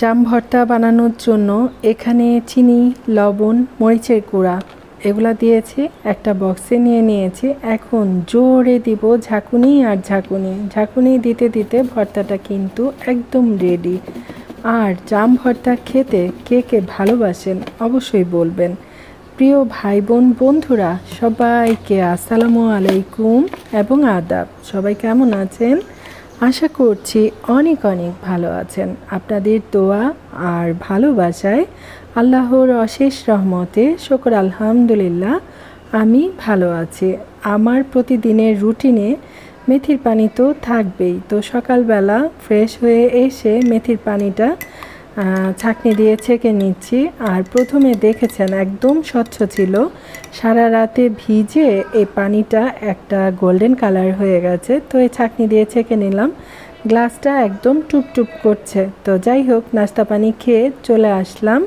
জাম ভর্তা বানানোর জন্য এখানে চিনি, লবণ, মরিচের গুঁড়া এগুলা দিয়েছি, একটা বক্সে নিয়ে নিয়েছি। এখন জোরে দিব ঝাঁকুনি আর ঝাঁকুনি ঝাঁকুনি দিতে দিতে ভর্তাটা কিন্তু একদম রেডি। আর জাম ভর্তা খেতে কে কে ভালোবাসেন অবশ্যই বলবেন। প্রিয় ভাই বোন বন্ধুরা সবাইকে আসসালামু আলাইকুম এবং আদাব। সবাই কেমন আছেন? আশা করছি অনেক অনেক ভালো আছেন। আপনাদের দোয়া আর ভালোবাসায় আল্লাহর অশেষ রহমতে শুকর আলহামদুলিল্লাহ আমি ভালো আছি। আমার প্রতিদিনের রুটিনে মেথির পানি তো থাকবেই। তো সকালবেলা ফ্রেশ হয়ে এসে মেথির পানিটা ছাঁকনি দিয়ে ছেঁকে নিচ্ছি। আর প্রথমে দেখেছেন একদম স্বচ্ছ ছিল, সারা রাতে ভিজে এই পানিটা একটা গোল্ডেন কালার হয়ে গেছে। তো এই ছাঁকনি দিয়ে ছেঁকে নিলাম, গ্লাসটা একদম টুপটুপ করছে। তো যাই হোক, নাস্তা পানি খেয়ে চলে আসলাম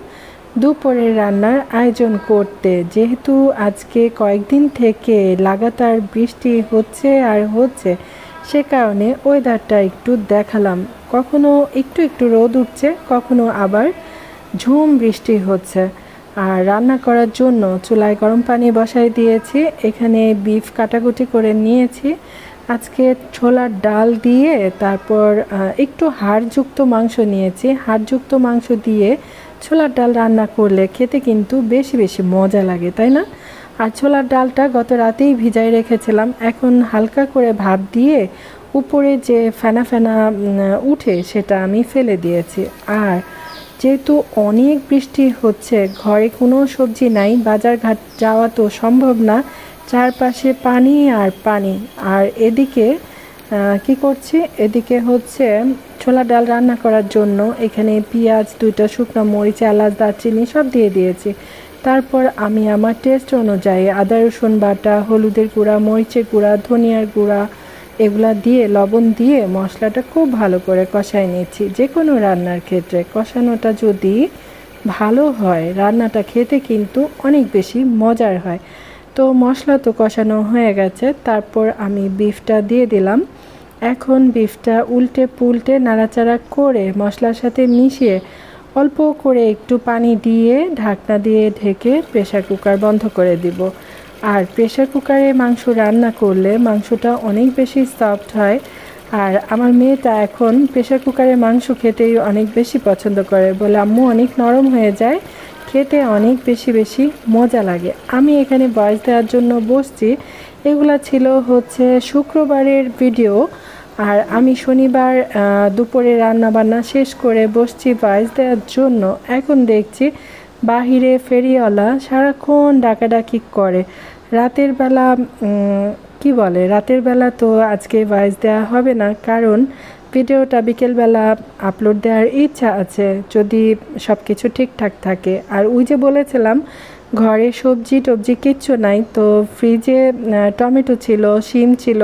দুপুরের রান্নার আয়োজন করতে। যেহেতু আজকে কয়েকদিন থেকে লাগাতার বৃষ্টি হচ্ছে আর হচ্ছে, সে কারণে ওয়েদারটা একটু দেখালাম। কখনো একটু একটু রোদ উঠছে, কখনো আবার ঝুম বৃষ্টি হচ্ছে। আর রান্না করার জন্য চুলায় গরম পানি বসাই দিয়েছি। এখানে বিফ কাটাকুটি করে নিয়েছি। আজকে ছোলার ডাল দিয়ে তারপর একটু হাড়যুক্ত মাংস নিয়েছি। হাড়যুক্ত মাংস দিয়ে ছোলার ডাল রান্না করলে খেতে কিন্তু বেশি বেশি মজা লাগে, তাই না? আর ছোলার ডালটা গত রাতেই ভিজাই রেখেছিলাম। এখন হালকা করে ভাপ দিয়ে উপরে যে ফেনা ফেনা উঠে সেটা আমি ফেলে দিয়েছি। আর যেহেতু অনেক বৃষ্টি হচ্ছে, ঘরে কোনো সবজি নাই, বাজারঘাট যাওয়া তো সম্ভব না, চারপাশে পানি আর পানি। আর এদিকে কি করছি, এদিকে হচ্ছে ছোলা ডাল রান্না করার জন্য এখানে পেঁয়াজ, 2টা শুকনো মরিচ, এলাচ, দারচিনি সব দিয়ে দিয়েছি। তারপর আমি আমার টেস্ট অনুযায়ী আদা রসুন বাটা, হলুদের গুঁড়া, মরিচের গুঁড়া, ধনিয়ার গুঁড়া এগুলা দিয়ে লবণ দিয়ে মশলাটা খুব ভালো করে কষাই নিচ্ছি। যে কোনো রান্নার ক্ষেত্রে কষানোটা যদি ভালো হয় রান্নাটা খেতে কিন্তু অনেক বেশি মজার হয়। তো মশলা তো কষানো হয়ে গেছে, তারপর আমি বিফটা দিয়ে দিলাম। এখন বিফটা উল্টে পুল্টে নাড়াচাড়া করে মশলার সাথে মিশিয়ে অল্প করে একটু পানি দিয়ে ঢাকনা দিয়ে ঢেকে প্রেসার কুকার বন্ধ করে দিব। আর প্রেসার কুকারে মাংস রান্না করলে মাংসটা অনেক বেশি সফট হয়। আর আমার মেয়েটা এখন প্রেসার কুকারে মাংস খেতেই অনেক বেশি পছন্দ করে, বলে আম্মু অনেক নরম হয়ে যায়, খেতে অনেক বেশি বেশি মজা লাগে। আমি এখানে ভয়েস দেওয়ার জন্য বসছি। এগুলা ছিল হচ্ছে শুক্রবারের ভিডিও। আর আমি শনিবার দুপুরে রান্নাবান্না শেষ করে বসছি ভয়েস দেওয়ার জন্য। এখন দেখছি বাহিরে ফেরিওয়ালা সারাক্ষণ ডাকাডাকি করে। রাতের বেলা কি বলে, রাতের বেলা তো আজকে ভয়েস দেওয়া হবে না, কারণ ভিডিওটা বিকেলবেলা আপলোড দেওয়ার ইচ্ছা আছে যদি সব কিছু ঠিকঠাক থাকে। আর ওই যে বলেছিলাম ঘরে সবজি টবজি কিচ্ছু নাই, তো ফ্রিজে টমেটো ছিল, শিম ছিল,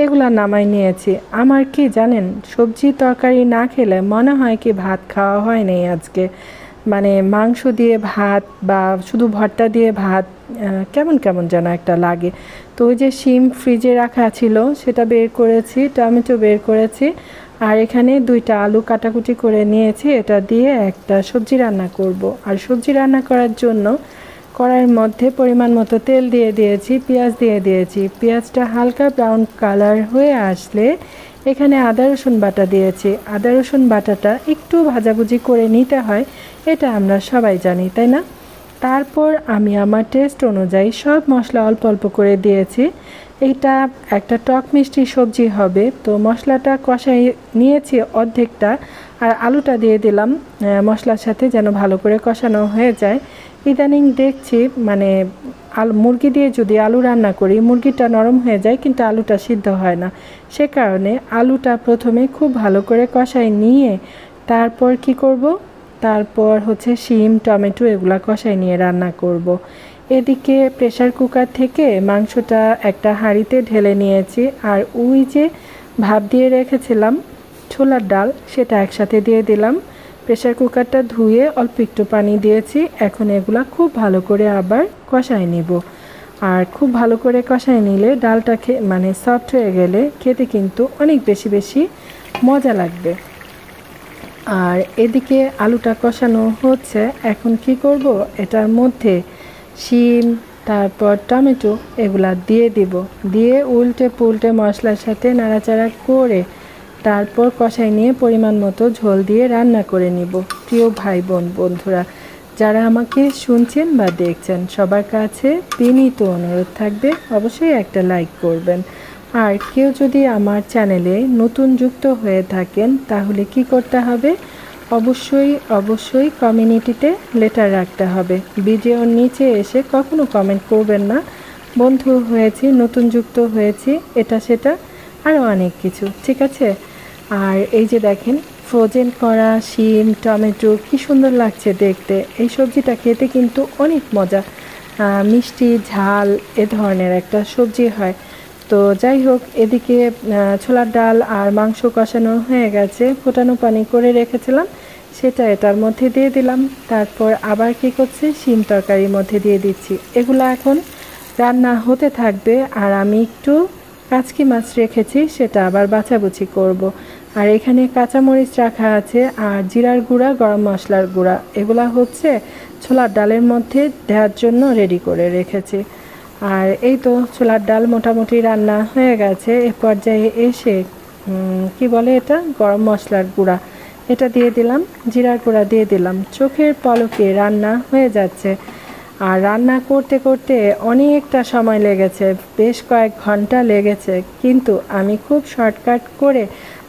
এগুলা নামাই নিয়েছি। আমার কি জানেন, সবজি তরকারি না খেলে মনে হয় কি ভাত খাওয়া হয় নাই আজকে। মানে মাংস দিয়ে ভাত বা শুধু ভর্তা দিয়ে ভাত কেমন কেমন যেন একটা লাগে। তো ওই যে শিম ফ্রিজে রাখা ছিল সেটা বের করেছি, টমেটো বের করেছি, আর এখানে 2টা আলু কাটাকুটি করে নিয়েছি। এটা দিয়ে একটা সবজি রান্না করব। আর সবজি রান্না করার জন্য কড়াইয়ের মধ্যে পরিমাণ মতো তেল দিয়ে দিয়েছি, পেঁয়াজ দিয়ে দিয়েছি। পেঁয়াজটা হালকা ব্রাউন কালার হয়ে আসলে এখানে আদা রসুন বাটা দিয়েছি। আদা রসুন বাটাটা একটু ভাজাভুজি করে নিতে হয়, এটা আমরা সবাই জানি, তাই না? তারপর আমি আমার টেস্ট অনুযায়ী সব মশলা অল্প অল্প করে দিয়েছি। এটা একটা টক মিষ্টি সবজি হবে। তো মশলাটা কষাই নিয়েছি অর্ধেকটা, আর আলুটা দিয়ে দিলাম মশলার সাথে যেন ভালো করে কষানো হয়ে যায়। ইদানিং দেখছি মানে মুরগি দিয়ে যদি আলু রান্না করি মুরগিটা নরম হয়ে যায় কিন্তু আলুটা সিদ্ধ হয় না। সে কারণে আলুটা প্রথমে খুব ভালো করে কষাই নিয়ে তারপর কি করব, তারপর হচ্ছে শিম টমেটো এগুলা কষাই নিয়ে রান্না করব। এদিকে প্রেসার কুকার থেকে মাংসটা একটা হাঁড়িতে ঢেলে নিয়েছি। আর ওই যে ভাপ দিয়ে রেখেছিলাম ছোলার ডাল সেটা একসাথে দিয়ে দিলাম। প্রেসার কুকারটা ধুয়ে অল্প একটু পানি দিয়েছি। এখন এগুলা খুব ভালো করে আবার কষাই নিব। আর খুব ভালো করে কষাই নিলে ডালটা মানে সফট হয়ে গেলে খেতে কিন্তু অনেক বেশি বেশি মজা লাগবে। আর এদিকে আলুটা কষানো হচ্ছে। এখন কি করব, এটার মধ্যে শিম তারপর টমেটো এগুলা দিয়ে দিব, দিয়ে উল্টে পুল্টে মশলার সাথে নাড়াচাড়া করে তারপর কষাই নিয়ে পরিমাণ মতো ঝোল দিয়ে রান্না করে নিব। প্রিয় ভাই বোন বন্ধুরা যারা আমাকে শুনছেন বা দেখছেন সবার কাছে বিনীত অনুরোধ থাকবে অবশ্যই একটা লাইক করবেন। আর কেউ যদি আমার চ্যানেলে নতুন যুক্ত হয়ে থাকেন তাহলে কি করতে হবে, অবশ্যই কমিউনিটিতে লেটার রাখতে হবে। ভিডিওর নিচে এসে কখনো কমেন্ট করবেন না বন্ধু হয়েছি, নতুন যুক্ত হয়েছি, এটা সেটা আরও অনেক কিছু, ঠিক আছে। আর এই যে দেখেন ফ্রোজেন করা শিম টমেটো কি সুন্দর লাগছে দেখতে। এই সবজিটা খেতে কিন্তু অনেক মজা, মিষ্টি ঝাল এ ধরনের একটা সবজি হয়। তো যাই হোক, এদিকে ছোলার ডাল আর মাংস কষানো হয়ে গেছে, ফোটানো পানি করে রেখেছিলাম সেটা এটার মধ্যে দিয়ে দিলাম। তারপর আবার কি করছি, শিম তরকারির মধ্যে দিয়ে দিচ্ছি। এগুলো এখন রান্না হতে থাকবে আর আমি একটু কাচকি মাছ রেখেছি সেটা আবার বাছাবুছি করব। আর এখানে কাঁচামরিচ রাখা আছে আর জিরার গুঁড়া গরম মশলার গুঁড়া এগুলা হচ্ছে ছোলার ডালের মধ্যে দেওয়ার জন্য রেডি করে রেখেছি। আর এই তো ছোলার ডাল মোটামুটি রান্না হয়ে গেছে। এ পর্যায়ে এসে কি বলে এটা, গরম মশলার গুঁড়া এটা দিয়ে দিলাম, জিরার গুঁড়া দিয়ে দিলাম। চোখের পলকে রান্না হয়ে যাচ্ছে। আর রান্না করতে করতে অনেকটা সময় লেগেছে, বেশ কয়েক ঘন্টা লেগেছে, কিন্তু আমি খুব শর্টকাট করে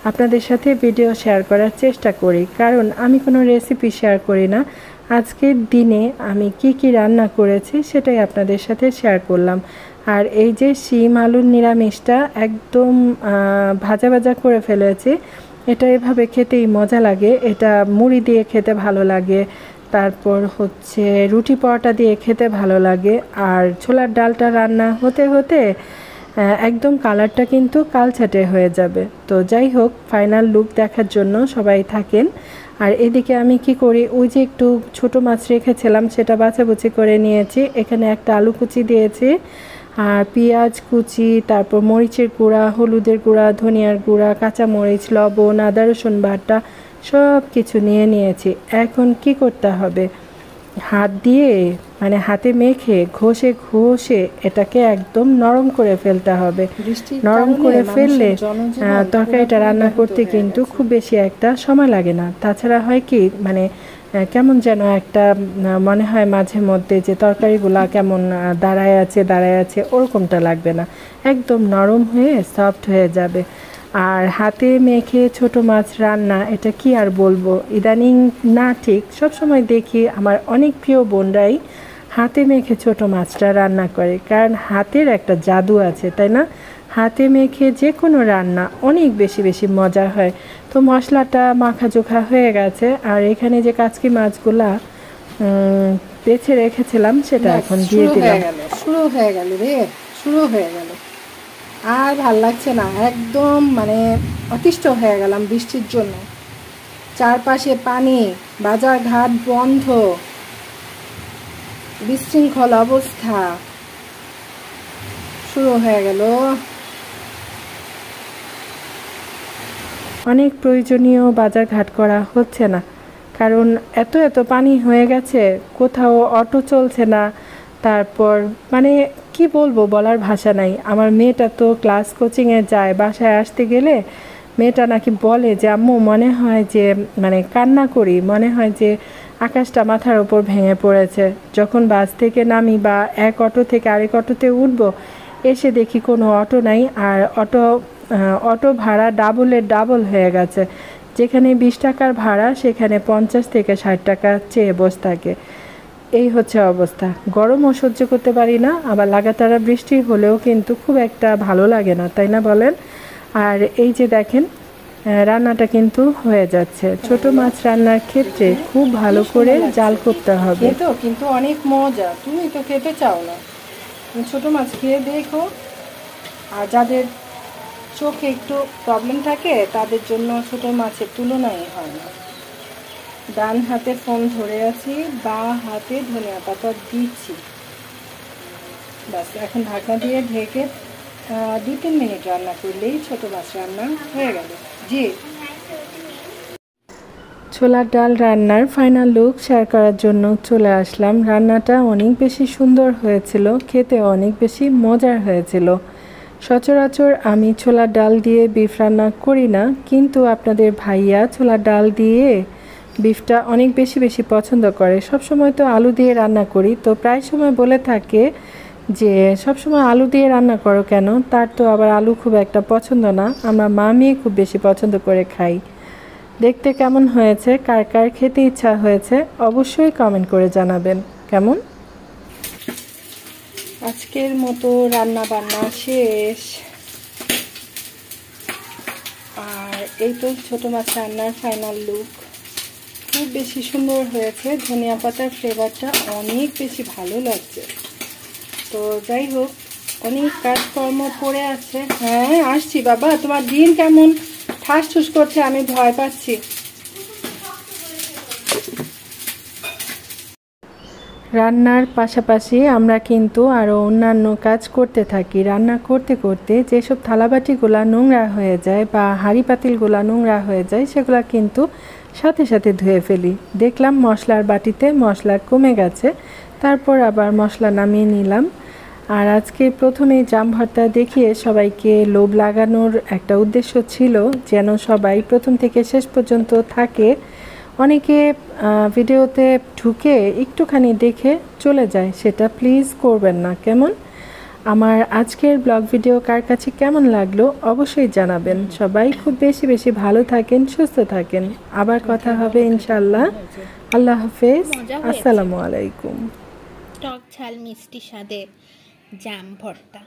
আপনাদের সাথে ভিডিও শেয়ার করার চেষ্টা করি, কারণ আমি কোনো রেসিপি শেয়ার করি না। আজকের দিনে আমি কি রান্না করেছি সেটাই আপনাদের সাথে শেয়ার করলাম। আর এই যে শিম আলুর নিরামিষটা একদম ভাজা ভাজা করে ফেলেছি, এটা এভাবে খেতেই মজা লাগে, এটা মুড়ি দিয়ে খেতে ভালো লাগে, তারপর হচ্ছে রুটি পরোটা দিয়ে খেতে ভালো লাগে। আর ছোলার ডালটা রান্না হতে হতে একদম কালারটা কিন্তু কালছাটে হয়ে যাবে। তো যাই হোক, ফাইনাল লুক দেখার জন্য সবাই থাকেন। আর এদিকে আমি কি করি, ওই যে একটু ছোট মাছ রেখেছিলাম সেটা বাছাবুচি করে নিয়েছি, এখানে একটা আলু কুচি দিয়েছি আর পেঁয়াজ কুচি, তারপর মরিচের গুঁড়া হলুদের গুঁড়া ধনিয়ার গুঁড়া কাঁচামরিচ লবণ আদা রসুন বাটা সব কিছু নিয়ে নিয়েছি। এখন কি করতে হবে, হাত দিয়ে মানে হাতে মেখে ঘষে ঘষে এটাকে একদম নরম করে ফেলতে হবে। নরম করে ফেললে তরকারিটা রান্না করতে কিন্তু খুব বেশি একটা সময় লাগে না। তাছাড়া হয় কি, মানে কেমন যেন একটা মনে হয় মাঝে মধ্যে যে তরকারিগুলা কেমন দাঁড়ায় আছে ওরকমটা লাগবে না, একদম নরম হয়ে সফট হয়ে যাবে। আর হাতে মেখে ছোট মাছ রান্না এটা কি আর বলবো, ইদানিং না ঠিক সবসময় দেখি আমার অনেক প্রিয় বোনরাই হাতে মেখে ছোট মাছটা রান্না করে, কারণ হাতের একটা জাদু আছে, তাই না? হাতে মেখে যে কোনো রান্না অনেক বেশি মজা হয়। তো মশলাটা মাখাজোখা হয়ে গেছে আর এখানে যে কাচকি মাছগুলা বেছে রেখেছিলাম সেটা এখন দিয়ে দিলাম। শুরু হয়ে গেল আর ভাল লাগছে না, একদম মানে অতিষ্ঠ হয়ে গেলাম বৃষ্টির জন্য। চারপাশে পানি, বাজার ঘাট বন্ধ, বিশৃঙ্খল অবস্থা, শুরু হয়ে গেল। অনেক প্রয়োজনীয় বাজার ঘাট করা হচ্ছে না, কারণ এত পানি হয়ে গেছে, কোথাও অটো চলছে না। তারপর মানে কি বলবো, বলার ভাষা নাই। আমার মেয়েটা তো ক্লাস কোচিংয়ে যায়, বাসায় আসতে গেলে মেয়েটা নাকি বলে যে আম্মু মনে হয় যে মানে কান্না করি, মনে হয় যে আকাশটা মাথার ওপর ভেঙে পড়েছে। যখন বাস থেকে নামি বা এক অটো থেকে আরেক অটোতে উঠবো, এসে দেখি কোনো অটো নাই, আর অটো ভাড়া ডাবল হয়ে গেছে। যেখানে 20 টাকার ভাড়া সেখানে 50 থেকে 60 টাকা চেয়ে বসে থাকে। এই হচ্ছে অবস্থা। গরমও সহ্য করতে পারি না, আবার লাগাতার বৃষ্টি হলেও কিন্তু খুব একটা ভালো লাগে না, তাই না বলেন? আর এই যে দেখেন রান্নাটা কিন্তু হয়ে যাচ্ছে। ছোট মাছ রান্নার ক্ষেত্রে খুব ভালো করে জাল করতে হবে। কিন্তু অনেক মজা, তুমি তো খেতে চাও না, তুমি ছোট মাছ খেয়ে দেখো। আর যাদের চোখে একটু প্রবলেম থাকে তাদের জন্য ছোট মাছের তুলনাই হয় না। ডান হাতে ফোন ধরে আছি, বাঁ হাতে ধনিয়া পাতা দিচ্ছি, ব্যাস। এখন ঢাকনা দিয়ে ঢেকে 2-3 মিনিট রান্না করলেই ছোট মাছ রান্না হয়ে গেল। জি ছোলার ডাল রান্নার ফাইনাল লুক শেয়ার করার জন্য চলে আসলাম। রান্নাটা অনেক বেশি সুন্দর হয়েছিল, খেতে অনেক বেশি মজার হয়েছিল। সচরাচর আমি ছোলার ডাল দিয়ে বিফ রান্না করি না, কিন্তু আপনাদের ভাইয়া ছোলার ডাল দিয়ে বিফটা অনেক বেশি পছন্দ করে। সবসময় তো আলু দিয়ে রান্না করি, তো প্রায় সময় বলে থাকে যে সবসময় আলু দিয়ে রান্না করো কেন, তার তো আবার আলু খুব একটা পছন্দ না। আমরা মা মেয়ে খুব বেশি পছন্দ করে খাই। দেখতে কেমন হয়েছে, কার কার খেতে ইচ্ছা হয়েছে অবশ্যই কমেন্ট করে জানাবেন। কেমন আজকের মতো রান্না বান্না শেষ। আর এই তো ছোট মাছ রান্নার ফাইনাল লুক। খুব বেশি সুন্দর হয়েছে, ধনিয়া পাতার ফ্লেভারটা অনেক বেশি ভালো লাগছে। তো যাই হোক, অনেক কাজকর্ম পড়ে আছে। হ্যাঁ আসছি বাবা, তোমার দিন কেমন ঠাস ঠুস করছে, আমি ভয় পাচ্ছি। রান্নার পাশাপাশি আমরা কিন্তু আরও অন্যান্য কাজ করতে থাকি। রান্না করতে করতে যেসব থালাবাটিগুলা নোংরা হয়ে যায় বা হাঁড়ি পাতিলগুলা নোংরা হয়ে যায়, সেগুলা কিন্তু সাথে সাথে ধুয়ে ফেলি। দেখলাম মশলার বাটিতে মশলা কমে গেছে, তারপর আবার মশলা নামিয়ে নিলাম। আর আজকে প্রথমেই জাম ভর্তা দেখিয়ে সবাইকে লোভ লাগানোর একটা উদ্দেশ্য ছিল, যেন সবাই প্রথম থেকে শেষ পর্যন্ত থাকে। অনেকে ভিডিওতে ঢুকে একটুখানি দেখে চলে যায়, সেটা প্লিজ করবেন না। কেমন আমার আজকের ব্লগ ভিডিও কার কাছে কেমন লাগলো অবশ্যই জানাবেন। সবাই খুব বেশি ভালো থাকেন, সুস্থ থাকেন। আবার কথা হবে ইনশাল্লাহ। আল্লাহ হাফেজ, আসসালামু আলাইকুম। টক ঝাল মিষ্টি স্বাদের জাম ভর্তা।